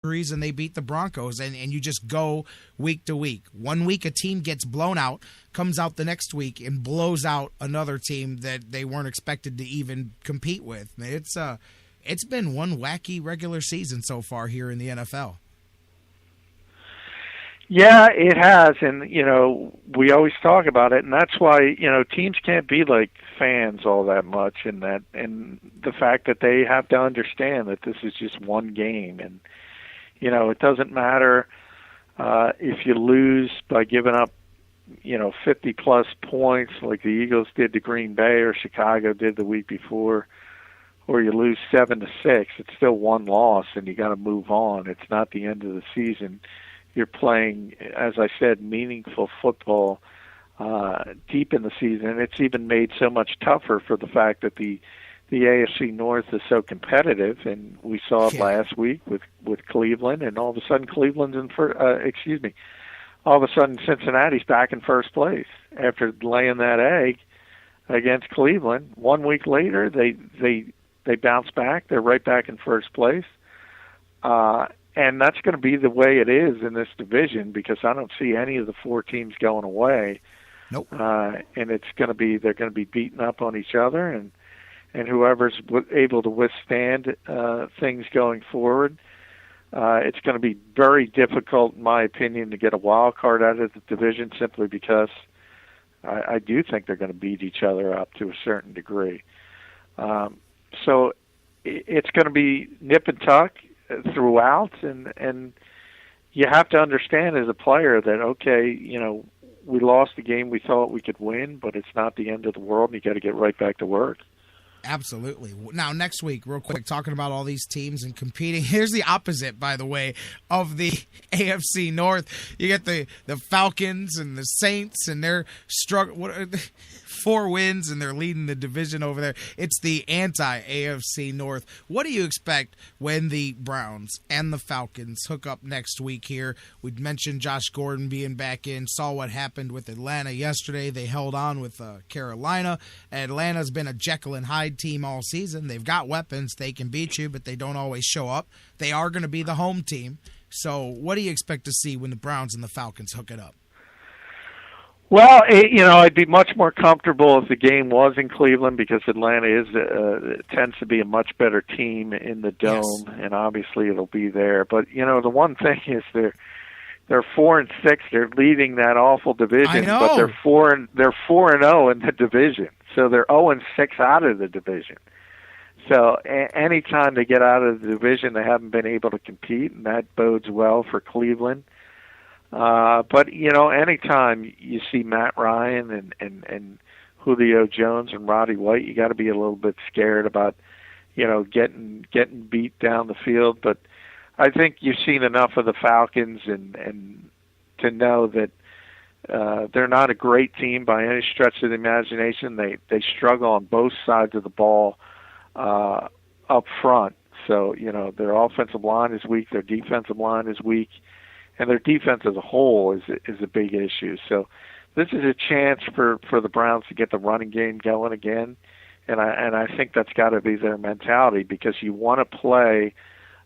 and they beat the Broncos, and you just go week to week. 1 week a team gets blown out, comes out the next week and blows out another team that they weren't expected to even compete with. It's been one wacky regular season so far here in the NFL. Yeah, it has, and we always talk about it, and that's why teams can't be like fans all that much, and the fact that they have to understand that this is just one game, and it doesn't matter if you lose by giving up 50-plus points like the Eagles did to Green Bay or Chicago did the week before, or you lose 7-6. It's still one loss, and you got to move on. It's not the end of the season. You're playing, as I said, meaningful football deep in the season, and it's even made so much tougher for the fact that the AFC North is so competitive, and we saw it last week with Cleveland, and all of a sudden all of a sudden Cincinnati's back in first place after laying that egg against Cleveland. 1 week later, they bounce back. They're right back in first place. And that's going to be the way it is in this division because I don't see any of the four teams going away. Nope. And they're going to be beating up on each other, and whoever's able to withstand things going forward. It's going to be very difficult, in my opinion, to get a wild card out of the division simply because I do think they're going to beat each other up to a certain degree. So it's going to be nip and tuck throughout, and you have to understand as a player that, okay, we lost the game we thought we could win, but it's not the end of the world, and you got to get right back to work. Absolutely. Now, next week, real quick, talking about all these teams and competing. Here's the opposite, by the way, of the AFC North. You get the Falcons and the Saints, and they're struggling. 4 wins, and they're leading the division over there. It's the anti-AFC North. What do you expect when the Browns and the Falcons hook up next week here? We mentioned Josh Gordon being back in. Saw what happened with Atlanta yesterday. They held on with Carolina. Atlanta's been a Jekyll and Hyde team all season. They've got weapons. They can beat you, but they don't always show up. They are going to be the home team. So what do you expect to see when the Browns and the Falcons hook it up? Well, I'd be much more comfortable if the game was in Cleveland because Atlanta tends to be a much better team in the dome, yes. And obviously it'll be there. But the one thing is they're 4-6. They're leading that awful division, but they're 4-0 in the division, so they're 0-6 out of the division. So anytime they get out of the division, they haven't been able to compete, and that bodes well for Cleveland. But anytime you see Matt Ryan and Julio Jones and Roddy White, you got to be a little bit scared about getting beat down the field. But I think you've seen enough of the Falcons and to know that they're not a great team by any stretch of the imagination. They struggle on both sides of the ball up front. So their offensive line is weak, their defensive line is weak. And their defense as a whole is a big issue. So this is a chance for the Browns to get the running game going again. And I think that's got to be their mentality because you want to play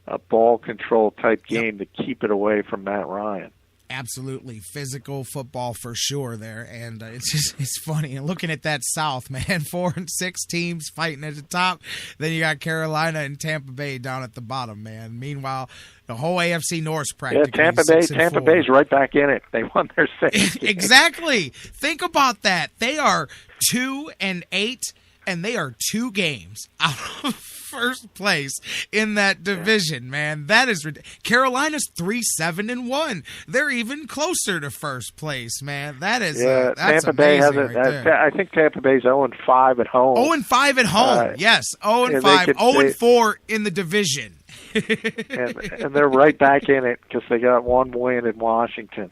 a ball control type game to keep it away from Matt Ryan. Absolutely. Physical football for sure there. And it's funny. And looking at that South, man, 4-6 teams fighting at the top. Then you got Carolina and Tampa Bay down at the bottom, man. Meanwhile, the whole AFC North practically. Yeah, Tampa Bay's right back in it. They won their second game. Exactly. Think about that. They are 2-8, and they are 2 games out of first place in that division, man. That is ridiculous. Carolina's 3-7-1. They're even closer to first place, man. That is that's Tampa Bay has it. Right I think Tampa Bay's 0-5 at home. 0-5 at home. Yes, 0-5, 0-4 in the division. and they're right back in it because they got 1 win in Washington.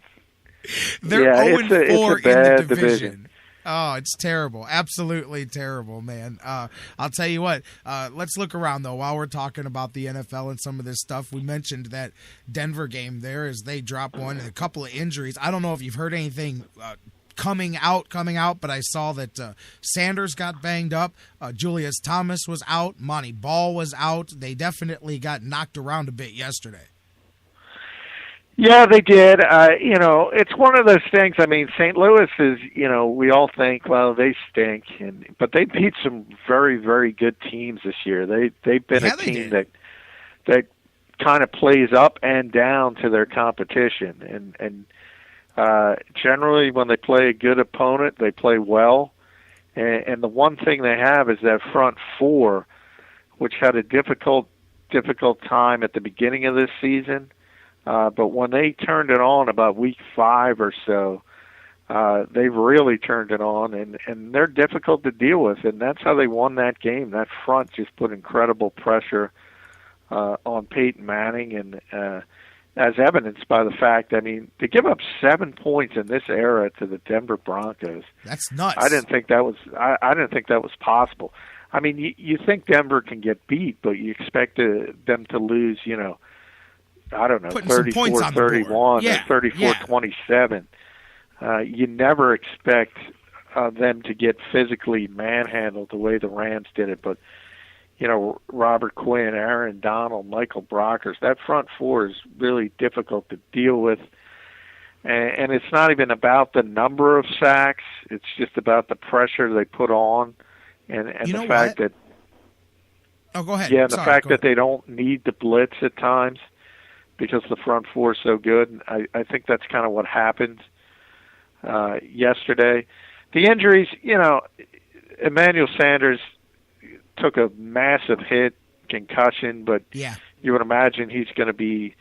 They're 0-4 in the division. Oh, it's terrible. Absolutely terrible, man. I'll tell you what. Let's look around, though, while we're talking about the NFL and some of this stuff. We mentioned that Denver game there as they dropped one and a couple of injuries. I don't know if you've heard anything coming out, but I saw that Sanders got banged up. Julius Thomas was out. Monty Ball was out. They definitely got knocked around a bit yesterday. Yeah, they did. It's one of those things. I mean, St. Louis is, we all think, well, they stink, but they beat some very, very good teams this year. They've been a team that kind of plays up and down to their competition, and generally when they play a good opponent, they play well. And the one thing they have is that front four, which had a difficult time at the beginning of this season. But when they turned it on about week 5 or so, they've really turned it on, and they're difficult to deal with, and that's how they won that game. That front just put incredible pressure on Peyton Manning, and as evidenced by the fact, to give up 7 points in this era to the Denver Broncos. That's nuts. I didn't think that was possible. I mean, you think Denver can get beat, but you expect them to lose, I don't know, 34-31 or 34-27. You never expect them to get physically manhandled the way the Rams did it. But, Robert Quinn, Aaron Donald, Michael Brockers, that front four is really difficult to deal with. And it's not even about the number of sacks. It's just about the pressure they put on and the fact that – Oh, go ahead. Yeah, the fact that they don't need to blitz at times, because the front four is so good. I think that's kind of what happened yesterday. The injuries, Emmanuel Sanders took a massive hit, concussion, but you would imagine he's going to be,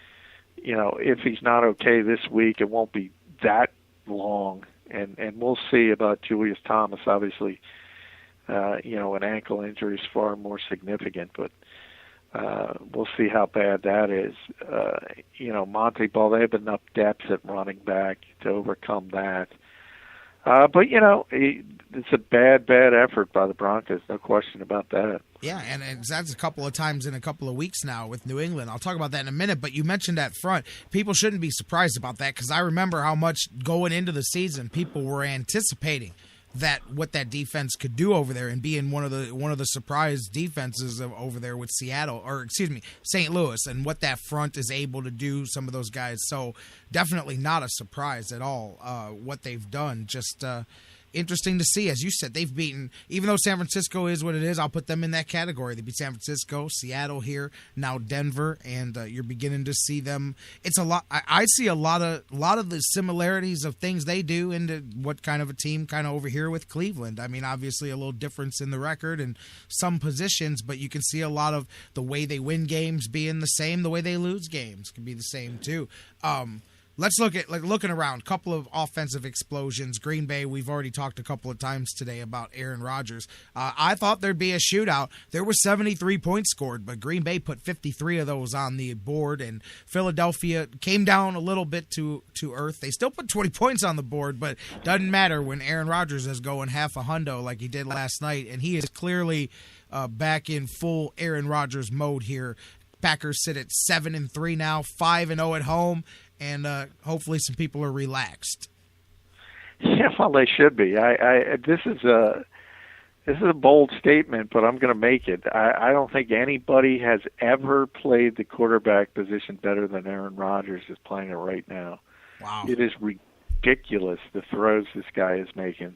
if he's not okay this week, it won't be that long. And we'll see about Julius Thomas, obviously. An ankle injury is far more significant, but we'll see how bad that is. Monty Ball, they have enough depth at running back to overcome that. But, it's a bad effort by the Broncos, no question about that. Yeah, and that's a couple of times in a couple of weeks now with New England. I'll talk about that in a minute, but you mentioned that front. People shouldn't be surprised about that, because I remember how much going into the season people were anticipating what that defense could do over there, and being one of the surprise defenses over there with St. Louis, and what that front is able to do, some of those guys. So definitely not a surprise at all what they've done. Just interesting to see. As you said, they've beaten, even though San Francisco is what it is, I'll put them in that category. They beat San Francisco, Seattle here, now Denver, and you're beginning to see them. It's a lot. I see a lot of the similarities of things they do into what kind of a team kind of over here with Cleveland. I mean, obviously a little difference in the record and some positions, but you can see a lot of the way they win games being the same. The way they lose games can be the same too. Let's look at looking around. Couple of offensive explosions. Green Bay, we've already talked a couple of times today about Aaron Rodgers. I thought there'd be a shootout. There were 73 points scored, but Green Bay put 53 of those on the board, and Philadelphia came down a little bit to earth. They still put 20 points on the board, but doesn't matter when Aaron Rodgers is going half a hundo like he did last night, and he is clearly back in full Aaron Rodgers mode here. Packers sit at 7-3 now, 5-0 at home. And hopefully some people are relaxed. Yeah, well, they should be. This is a bold statement, but I'm going to make it. I don't think anybody has ever played the quarterback position better than Aaron Rodgers is playing it right now. Wow. It is ridiculous, the throws this guy is making.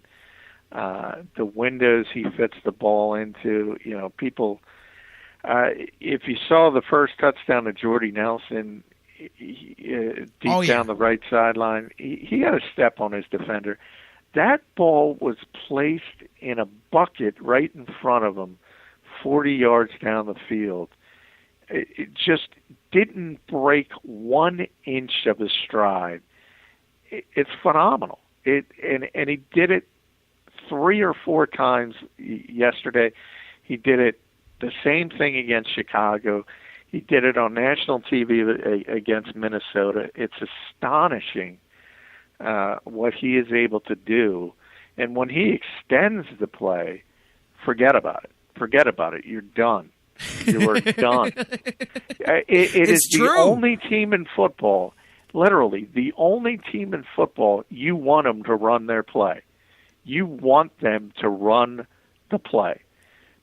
The windows he fits the ball into, people. If you saw the first touchdown to Jordy Nelson, down the right sideline, he had a step on his defender. That ball was placed in a bucket right in front of him, 40 yards down the field. It just didn't break 1 inch of his stride. It's phenomenal. And he did it 3 or 4 times yesterday. He did it the same thing against Chicago. He did it on national TV against Minnesota. It's astonishing what he is able to do. And when he extends the play, forget about it. Forget about it. You're done. You are done. It is the only team in football, literally the only team in football, you want them to run their play. You want them to run the play.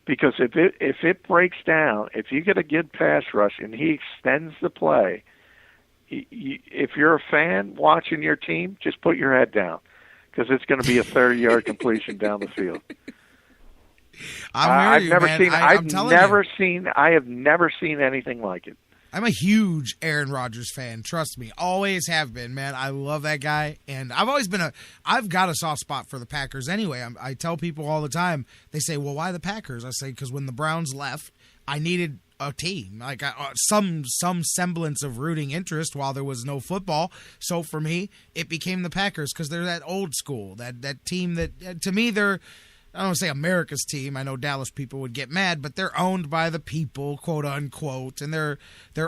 Because if it breaks down, if you get a good pass rush and he extends the play, if you're a fan watching your team, just put your head down because it's going to be a 30-yard completion down the field. I have never seen anything like it. I'm a huge Aaron Rodgers fan. Trust me, always have been, man. I love that guy, and I've got a soft spot for the Packers anyway. I tell people all the time. They say, "Well, why the Packers?" I say, "Because when the Browns left, I needed a team, like some semblance of rooting interest while there was no football. So for me, it became the Packers because they're that old school, that team that to me they're." I don't want to say America's team. I know Dallas people would get mad, but they're owned by the people, quote unquote, and they're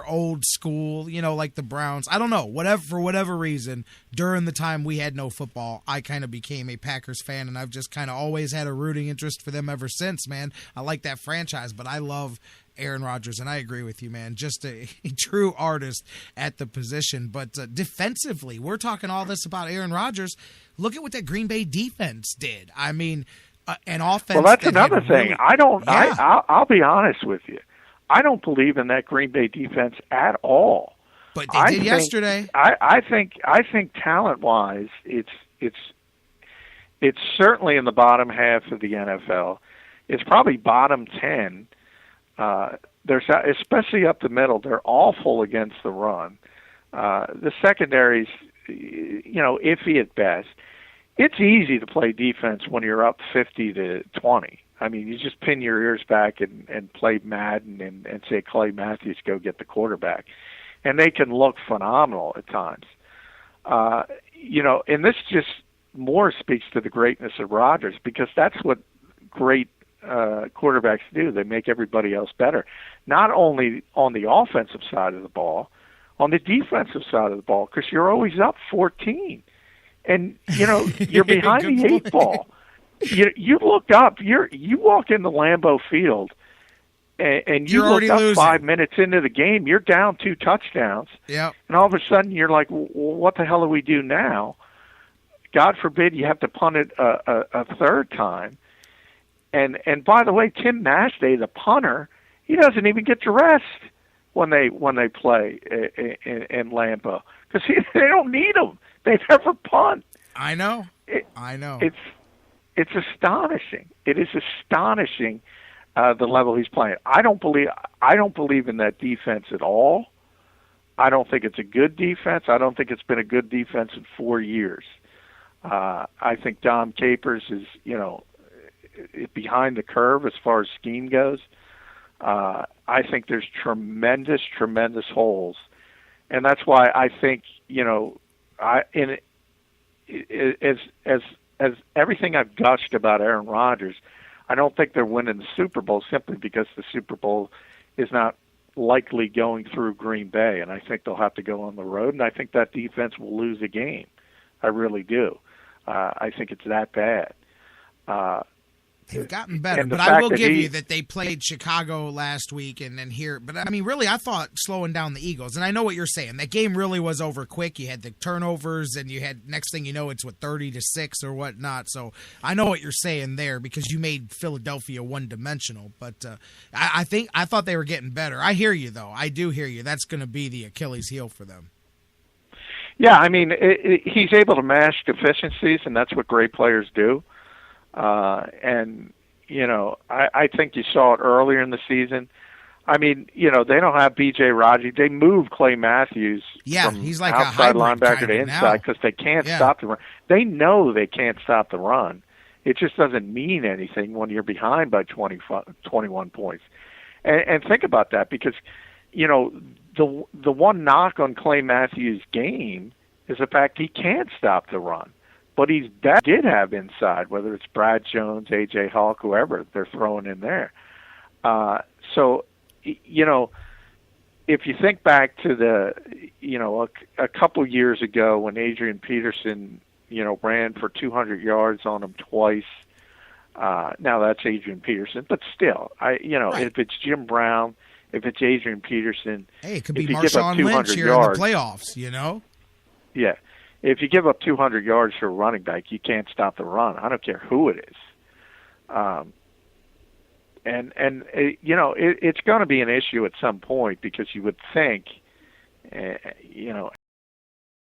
old school, like the Browns. I don't know, for whatever reason, during the time we had no football, I kind of became a Packers fan, and I've just kind of always had a rooting interest for them ever since, man. I like that franchise, but I love Aaron Rodgers, and I agree with you, man. Just a true artist at the position. But defensively, we're talking all this about Aaron Rodgers. Look at what that Green Bay defense did. I mean, an offense. Well, that's another thing. I'll be honest with you. I don't believe in that Green Bay defense at all. But they did yesterday. I think talent-wise, it's certainly in the bottom half of the NFL. It's probably bottom 10. There's especially up the middle. They're awful against the run. The secondary's, iffy at best. It's easy to play defense when you're up 50-20. I mean, you just pin your ears back and play Madden and say, Clay Matthews, go get the quarterback. And they can look phenomenal at times. And this just more speaks to the greatness of Rodgers because that's what great quarterbacks do. They make everybody else better. Not only on the offensive side of the ball, on the defensive side of the ball, because you're always up 14. And, you're behind the 8 ball. You look up, you walk into Lambeau Field, and you look up losing. 5 minutes into the game, you're down 2 touchdowns. Yep. And all of a sudden you're like, well, what the hell do we do now? God forbid you have to punt it a third time. And by the way, Tim Mastay, the punter, he doesn't even get to rest when they play in Lambeau because they don't need him. They never punt. I know. It's astonishing. It is astonishing the level he's playing. I don't believe in that defense at all. I don't think it's a good defense. I don't think it's been a good defense in 4 years. I think Dom Capers is behind the curve as far as scheme goes. I think there's tremendous holes, and that's why I think as everything I've gushed about Aaron Rodgers, I don't think they're winning the Super Bowl simply because the Super Bowl is not likely going through Green Bay, and I think they'll have to go on the road, and I think that defense will lose a game. I really do. I think it's that bad. They've gotten better, but I will give you that they played Chicago last week and then here. But, I mean, really, I thought slowing down the Eagles, and I know what you're saying. That game really was over quick. You had the turnovers, and you had, next thing you know, it's 30-6 or whatnot. So I know what you're saying there because you made Philadelphia one-dimensional. But I thought they were getting better. I hear you, though. I do hear you. That's going to be the Achilles heel for them. Yeah, I mean, he's able to mask deficiencies, and that's what great players do. I think you saw it earlier in the season. I mean, they don't have B.J. Raji. They moved Clay Matthews from he's like outside a linebacker to inside because they can't stop the run. They know they can't stop the run. It just doesn't mean anything when you're behind by 21 points. And think about that because, the one knock on Clay Matthews' game is the fact he can't stop the run. But did have inside, whether it's Brad Jones, A.J. Hawk, whoever they're throwing in there. So, if you think back to a couple years ago when Adrian Peterson, ran for 200 yards on him twice. Now that's Adrian Peterson, but still, right. If it's Jim Brown, if it's Adrian Peterson, hey, it could be Marshawn Lynch here in the playoffs, Yeah. If you give up 200 yards for a running back, you can't stop the run. I don't care who it is. It's going to be an issue at some point because you would think you know,